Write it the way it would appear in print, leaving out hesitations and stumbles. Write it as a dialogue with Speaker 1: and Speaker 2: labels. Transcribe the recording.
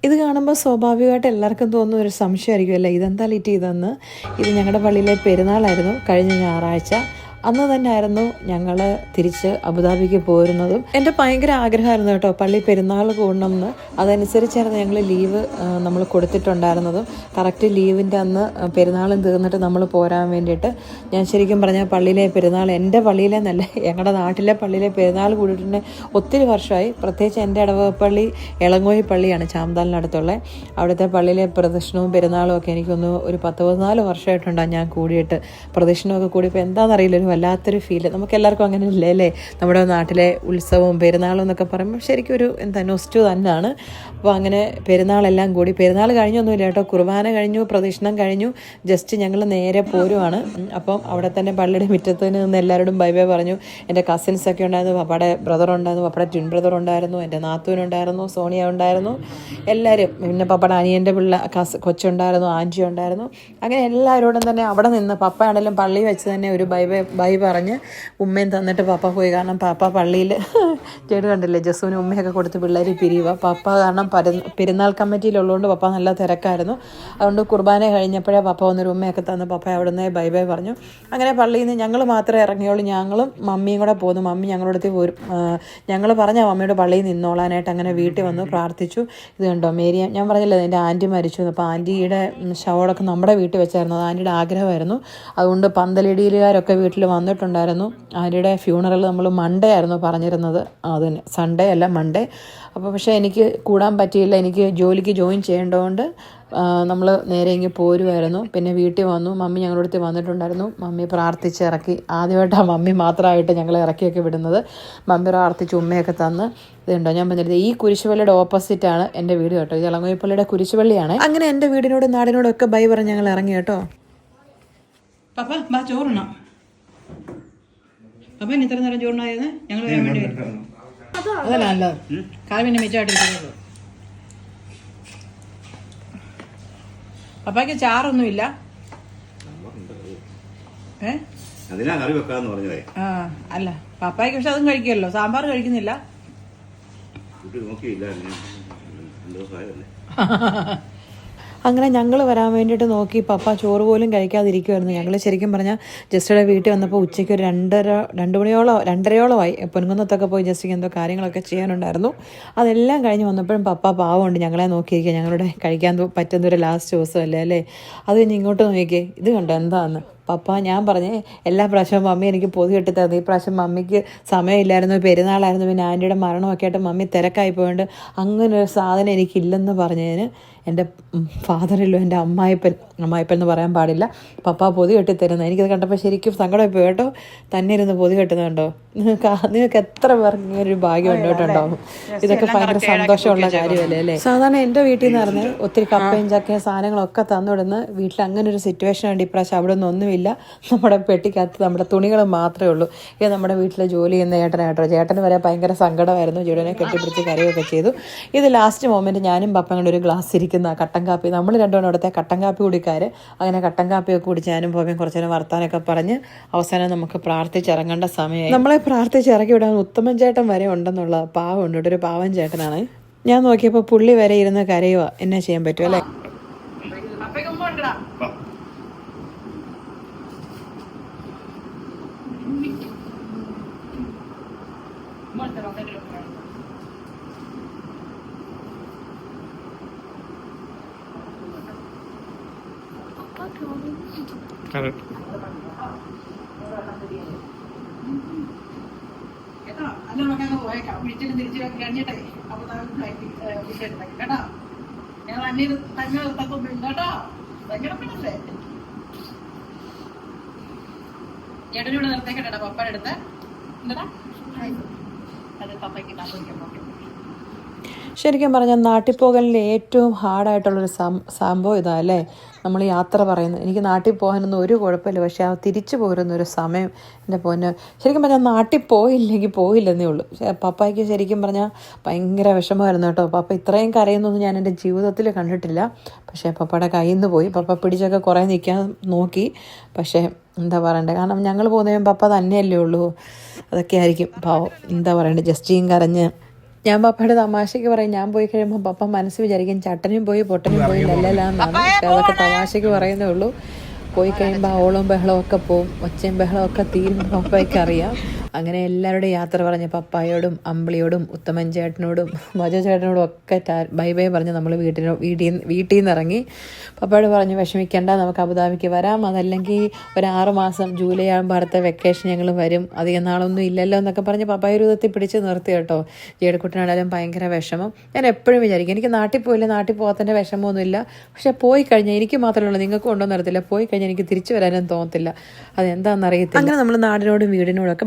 Speaker 1: ഇത് കാണുമ്പോൾ സ്വാഭാവികമായിട്ട് എല്ലാവർക്കും തോന്നുന്ന ഒരു സംശയമായിരിക്കുമല്ലേ, ഇതെന്താ ലിറ്റ് ചെയ്തതെന്ന്. ഇത് ഞങ്ങളുടെ പള്ളിയിലെ പെരുന്നാളായിരുന്നു കഴിഞ്ഞ ഞായറാഴ്ച. അന്ന് തന്നെ ആയിരുന്നു ഞങ്ങൾ തിരിച്ച് അബുദാബിക്ക് പോരുന്നതും. എൻ്റെ ഭയങ്കര ആഗ്രഹമായിരുന്നു കേട്ടോ പള്ളി പെരുന്നാൾ കൂടണം എന്ന്. അതനുസരിച്ചായിരുന്നു ഞങ്ങൾ ലീവ് നമ്മൾ കൊടുത്തിട്ടുണ്ടായിരുന്നതും. കറക്റ്റ് ലീവിൻ്റെ അന്ന് പെരുന്നാളും തീർന്നിട്ട് നമ്മൾ പോരാൻ വേണ്ടിയിട്ട്. ഞാൻ ശരിക്കും പറഞ്ഞാൽ പള്ളിയിലെ പെരുന്നാൾ എൻ്റെ പള്ളിയിലെ നല്ല ഞങ്ങളുടെ നാട്ടിലെ പള്ളിയിലെ പെരുന്നാൾ കൂടിയിട്ട് ഒത്തിരി വർഷമായി. പ്രത്യേകിച്ച് എൻ്റെ ഇടവകപ്പള്ളി എളങ്ങോയി പള്ളിയാണ്, ചാമതാലിനടുത്തുള്ള. അവിടുത്തെ പള്ളിയിലെ പ്രദക്ഷിണവും പെരുന്നാളും ഒക്കെ എനിക്കൊന്ന് ഒരു 10-14 വർഷമായിട്ടുണ്ടാകും ഞാൻ കൂടിയിട്ട്. പ്രദക്ഷിണമൊക്കെ കൂടിയപ്പോൾ എന്താണെന്നറിയില്ല, വല്ലാത്തൊരു ഫീല്. നമുക്ക് എല്ലാവർക്കും അങ്ങനെ ഇല്ലേ അല്ലേ, നമ്മുടെ നാട്ടിലെ ഉത്സവവും പെരുന്നാളും എന്നൊക്കെ പറയുമ്പോൾ ശരിക്കും ഒരു നൊസ്റ്റു തന്നെയാണ്. അപ്പോൾ അങ്ങനെ പെരുന്നാളെല്ലാം കൂടി, പെരുന്നാൾ കഴിഞ്ഞൊന്നുമില്ല കേട്ടോ, കുർബാന കഴിഞ്ഞു, പ്രദക്ഷിണം കഴിഞ്ഞു, ജസ്റ്റ് ഞങ്ങൾ നേരെ പോരുവാണ്. അപ്പം അവിടെ തന്നെ പള്ളിയുടെ മുറ്റത്ത് നിന്ന് എല്ലാവരോടും ബൈ ബൈ പറഞ്ഞു. എൻ്റെ കസിൻസൊക്കെ ഉണ്ടായിരുന്നു, പപ്പയുടെ ബ്രദർ ഉണ്ടായിരുന്നു, പപ്പയുടെ ട്വിൻ ബ്രദർ ഉണ്ടായിരുന്നു, എൻ്റെ നാത്തൂനുണ്ടായിരുന്നു, സോണിയ ഉണ്ടായിരുന്നു, എല്ലാവരും. പിന്നെ പപ്പയുടെ അനിയൻ്റെ കൊച്ചുണ്ടായിരുന്നു, ആൻറ്റി ഉണ്ടായിരുന്നു. അങ്ങനെ എല്ലാവരോടും തന്നെ അവിടെ നിന്ന് പപ്പയാണെങ്കിലും പള്ളി വെച്ച് തന്നെ ഒരു ബൈ പറഞ്ഞ് ഉമ്മയും തന്നിട്ട് പപ്പ പോയി. കാരണം പപ്പ പള്ളിയിൽ ചേട്ടൻ കണ്ടില്ലേ, ജസ്സുവിന് ഉമ്മയൊക്കെ കൊടുത്ത് പിള്ളേർ പിരിയുക. പപ്പ കാരണം പെരുന്നാൾ കമ്മിറ്റിയിലുള്ളതുകൊണ്ട് പപ്പ നല്ല തിരക്കായിരുന്നു. അതുകൊണ്ട് കുർബാന കഴിഞ്ഞപ്പോഴേ പപ്പ വന്നൊരു ഉമ്മയൊക്കെ തന്ന് പപ്പ അവിടെ നിന്ന് ബൈ പറഞ്ഞു. അങ്ങനെ പള്ളിയിൽ നിന്ന് ഞങ്ങൾ മാത്രമേ ഇറങ്ങിയുള്ളൂ, ഞങ്ങളും മമ്മിയും കൂടെ പോന്നു. മമ്മി ഞങ്ങളടുത്ത് പോരും, ഞങ്ങൾ പറഞ്ഞ മമ്മിയോട് പള്ളിയിൽ നിന്നോളാനായിട്ട്. അങ്ങനെ വീട്ടിൽ വന്നു പ്രാർത്ഥിച്ചു. ഇത് കണ്ടോ മേരി, ഞാൻ പറഞ്ഞില്ലേ എൻ്റെ ആൻറ്റി മരിച്ചു. അപ്പോൾ ആൻറ്റിയുടെ ശവമൊക്കെ നമ്മുടെ വീട്ടിൽ വെച്ചായിരുന്നു, അത് ആൻറ്റിയുടെ ആഗ്രഹമായിരുന്നു. അതുകൊണ്ട് പന്തലിടിയിലുകാരൊക്കെ വീട്ടിൽ വന്നിട്ടുണ്ടായിരുന്നു. ആര്യയുടെ ഫ്യൂണറൽ നമ്മൾ മൺഡേ ആയിരുന്നു പറഞ്ഞിരുന്നത്, അതിന് സൺഡേ അല്ല മൺഡേ. അപ്പോൾ പക്ഷേ എനിക്ക് കൂടാൻ പറ്റിയില്ല, എനിക്ക് ജോലിക്ക് ജോയിൻ ചെയ്യേണ്ടതുകൊണ്ട് നമ്മൾ നേരെ ഇങ്ങ് പോരുമായിരുന്നു. പിന്നെ വീട്ടിൽ വന്നു, മമ്മി ഞങ്ങളുടെ അടുത്ത് വന്നിട്ടുണ്ടായിരുന്നു. മമ്മി പ്രാർത്ഥിച്ച് ഇറക്കി. ആദ്യമായിട്ടാണ് മമ്മി മാത്രമായിട്ട് ഞങ്ങളെ ഇറക്കിയൊക്കെ വിടുന്നത്. മമ്മി പ്രാർത്ഥിച്ച് ഉമ്മയൊക്കെ തന്ന്. ഇതുണ്ടോ ഞാൻ പറഞ്ഞത്, ഈ കുരിശുപള്ളിയുടെ ഓപ്പോസിറ്റാണ് എൻ്റെ വീട് കേട്ടോ. ഇത് ഇളങ്ങോയിപ്പള്ളിയുടെ കുരിശുപള്ളിയാണ്. അങ്ങനെ എൻ്റെ വീടിനോടും നാടിനോടും ഒക്കെ ബൈ പറഞ്ഞ് ഞങ്ങൾ ഇറങ്ങി കേട്ടോ. പപ്പ ബാ ചോറുണ്ണോ? പപ്പ ഇനി ഇത്ര നേരം ചോറിനായത് ഞങ്ങൾ വരാൻ വേണ്ടി അതല്ല നല്ലത്. കാൽ പിന്നെ മിച്ചമായിട്ടിരിക്കുന്നത്. പപ്പായ്ക്ക് ചാറൊന്നുമില്ല. ആ അല്ല പപ്പായ്ക്ക് പക്ഷെ അതും കഴിക്കുമല്ലോ, സാമ്പാർ കഴിക്കുന്നില്ല. അങ്ങനെ ഞങ്ങൾ വരാൻ വേണ്ടിയിട്ട് നോക്കി, പപ്പ ചോറ് പോലും കഴിക്കാതിരിക്കുമായിരുന്നു. ഞങ്ങൾ ശരിക്കും പറഞ്ഞാൽ ജസ്റ്റിയുടെ വീട്ടിൽ വന്നപ്പോൾ ഉച്ചയ്ക്ക് ഒരു 2:30 പൊൻകുന്നത്തൊക്കെ പോയി ജസ്റ്റിക്ക് എന്തോ കാര്യങ്ങളൊക്കെ ചെയ്യാനുണ്ടായിരുന്നു. അതെല്ലാം കഴിഞ്ഞ് വന്നപ്പോഴും പപ്പ പാവമുണ്ട് ഞങ്ങളെ നോക്കിയിരിക്കുക. ഞങ്ങളുടെ കഴിക്കാൻ പറ്റുന്നൊരു ലാസ്റ്റ് ദിവസമല്ലേ അല്ലേ. അത് കഴിഞ്ഞ് ഇങ്ങോട്ട് നോക്കിയേ, ഇത് കണ്ടോ എന്താണെന്ന്. പപ്പ ഞാൻ പറഞ്ഞേ എല്ലാ പ്രാവശ്യവും മമ്മി എനിക്ക് പൊതി കെട്ടി തന്നു. ഈ പ്രാവശ്യം മമ്മിക്ക് സമയമില്ലായിരുന്നു, പെരുന്നാളായിരുന്നു, പിന്നെ ആൻറ്റിയുടെ മരണമൊക്കെ ആയിട്ട് മമ്മി തിരക്കായി പോയതുകൊണ്ട് അങ്ങനൊരു സാധനം എനിക്കില്ലെന്ന് പറഞ്ഞതിന് എൻ്റെ ഫാദറില്ലോ എൻ്റെ അമ്മായിപ്പൻ എന്ന് പറയാൻ പാടില്ല, പപ്പ പൊതി കെട്ടിത്തരുന്നത്. എനിക്കത് കണ്ടപ്പോൾ ശരിക്കും സങ്കടമായി പോയി കേട്ടോ. തന്നെ ഇരുന്ന് പൊതി കെട്ടുന്നുണ്ടോ? നിങ്ങൾക്ക് എത്ര പേർക്ക് ഇങ്ങനൊരു ഭാഗ്യം ഉണ്ടായിട്ടുണ്ടാവും. ഇതൊക്കെ ഭയങ്കര സന്തോഷമുള്ള കാര്യമല്ലേ അല്ലേ. സാധാരണ എൻ്റെ വീട്ടിൽ നിന്ന് പറഞ്ഞ് ഒത്തിരി കപ്പയും ചക്കയും സാധനങ്ങളൊക്കെ തന്നുവിടുന്ന്. വീട്ടിൽ അങ്ങനെ ഒരു സിറ്റുവേഷൻ ഉണ്ട് ഇപ്രാവശ്യം. അവിടെ ഒന്നും ഒന്നുമില്ല, നമ്മുടെ പെട്ടിക്കകത്ത് നമ്മുടെ തുണികൾ മാത്രമേ ഉള്ളൂ. ഇത് നമ്മുടെ വീട്ടിൽ ജോലി ചെയ്യുന്ന ചേട്ടനായിട്ടോ. ചേട്ടന് വരെ ഭയങ്കര സങ്കടമായിരുന്നു, ചേട്ടനെ കെട്ടിപ്പിടിച്ച് കരയൊക്കെ ചെയ്തു. ഇത് ലാസ്റ്റ് മൊമെൻറ്റ് ഞാനും പപ്പയും കൂടെ ഒരു ഗ്ലാസ് ഇരിക്കുന്ന കട്ടൻ കാപ്പി, നമ്മൾ രണ്ടുപേരും അവിടുത്തെ കട്ടൻ കാപ്പി കുടിക്കാർ. അങ്ങനെ കട്ടൻ കാപ്പിയൊക്കെ കുടിച്ച് ഞാനും പപ്പയും കുറച്ച് നേരം വർത്താനൊക്കെ പറഞ്ഞ് അവസാനം നമുക്ക് പ്രാർത്ഥിച്ചിറങ്ങേണ്ട സമയമായി. നമ്മളെ പ്രാർത്ഥിച്ച് ഇറക്കി വിടാൻ ഉത്തമൻ ചേട്ടൻ വരെ ഉണ്ടെന്നുള്ള പാവമുണ്ട് കേട്ടോ, ഒരു പാവൻ ചേട്ടനാണ്. ഞാൻ നോക്കിയപ്പോൾ പുള്ളി വരെ ഇരുന്ന് കരയുക. എന്നാ ചെയ്യാൻ പറ്റും അല്ലേ. ചേട്ടനോട് നിർത്തേക്കട്ടാ പപ്പയുടെ അടുത്ത്. ശരിക്കും പറഞ്ഞാൽ നാട്ടിൽ പോകലിൽ ഏറ്റവും ഹാർഡായിട്ടുള്ളൊരു സംഭവം ഇതാ അല്ലേ, നമ്മൾ യാത്ര പറയുന്നത്. എനിക്ക് നാട്ടിൽ പോകാനൊന്നും ഒരു കുഴപ്പമില്ല, പക്ഷേ ആ തിരിച്ചു പോരുന്നൊരു സമയം എൻ്റെ പൊന്ന്. ശരിക്കും പറഞ്ഞാൽ നാട്ടിൽ പോയില്ലെങ്കിൽ പോയില്ലെന്നേ ഉള്ളൂ. പപ്പായ്ക്ക് ശരിക്കും പറഞ്ഞാൽ ഭയങ്കര വിഷമമായിരുന്നു കേട്ടോ. പപ്പ ഇത്രയും കരയുന്നൊന്നും ഞാൻ എൻ്റെ ജീവിതത്തിൽ കണ്ടിട്ടില്ല. പക്ഷേ പപ്പയുടെ കയ്യിൽ നിന്ന് പോയി. പപ്പ പിടിച്ചൊക്കെ കുറേ നിൽക്കാൻ നോക്കി, പക്ഷേ എന്താ പറയണ്ടേ, കാരണം ഞങ്ങൾ പോകുന്നതും പപ്പ തന്നെയല്ലേ ഉള്ളൂ. അതൊക്കെ ആയിരിക്കും പാവം. എന്താ പറയണ്ടേ, ജസ്റ്റിയും കരഞ്ഞ്. ഞാൻ പപ്പയുടെ തമാശയ്ക്ക് പറയും, ഞാൻ പോയി കഴിയുമ്പോൾ പപ്പ മനസ്സ് വിചാരിക്കും ചട്ടനും പോയി പൊട്ടനും പോയി ലല്ലലാന്നാണ്. പക്ഷെ അതൊക്കെ തമാശയ്ക്ക് പറയുന്നേ ഉള്ളൂ. പോയി കഴിയുമ്പോൾ ഓളവും ബഹളവും ഒക്കെ പോവും, ഒച്ചയും ബഹളവും ഒക്കെ തീരുമ്പോൾ പപ്പയ്ക്ക് അറിയാം. അങ്ങനെ എല്ലാവരോടും യാത്ര പറഞ്ഞ് പപ്പായോടും അമ്പിളിയോടും ഉത്തമൻ ചേട്ടനോടും മജോ ചേട്ടനോടും ഒക്കെ ബൈ ബൈ പറഞ്ഞ് നമ്മൾ വീട്ടിൽ നിന്ന് ഇറങ്ങി. പപ്പയോട് പറഞ്ഞു വിഷമിക്കേണ്ട, നമുക്ക് അബുദാബിക്ക് വരാം, അതല്ലെങ്കിൽ ഒരു 6 മാസം ജൂലൈ ആകുമ്പോൾ അടുത്ത വെക്കേഷൻ ഞങ്ങൾ വരും, അധികം നാളൊന്നും ഇല്ലല്ലോ എന്നൊക്കെ പറഞ്ഞ് പപ്പായ ഒരു വിധത്തിൽ പിടിച്ച് നിർത്തി കേട്ടോ. ജേഡക്കുട്ടനാണെങ്കിലും ഭയങ്കര വിഷമം. ഞാൻ എപ്പോഴും വിചാരിക്കും എനിക്ക് നാട്ടിൽ പോയില്ല, നാട്ടിൽ പോകാത്തതിൻ്റെ വിഷമമൊന്നുമില്ല. പക്ഷെ പോയി കഴിഞ്ഞാൽ എനിക്ക് മാത്രമല്ല, നിങ്ങൾക്ക് കൊണ്ടുവന്ന് നിർത്തില്ല, പോയി കഴിഞ്ഞാൽ എനിക്ക് തിരിച്ചു വരാനും തോന്നത്തില്ല. അതെന്താണെന്ന് അറിയത്തില്ല. അങ്ങനെ നമ്മൾ നാടിനോടും വീടിനോടൊക്കെ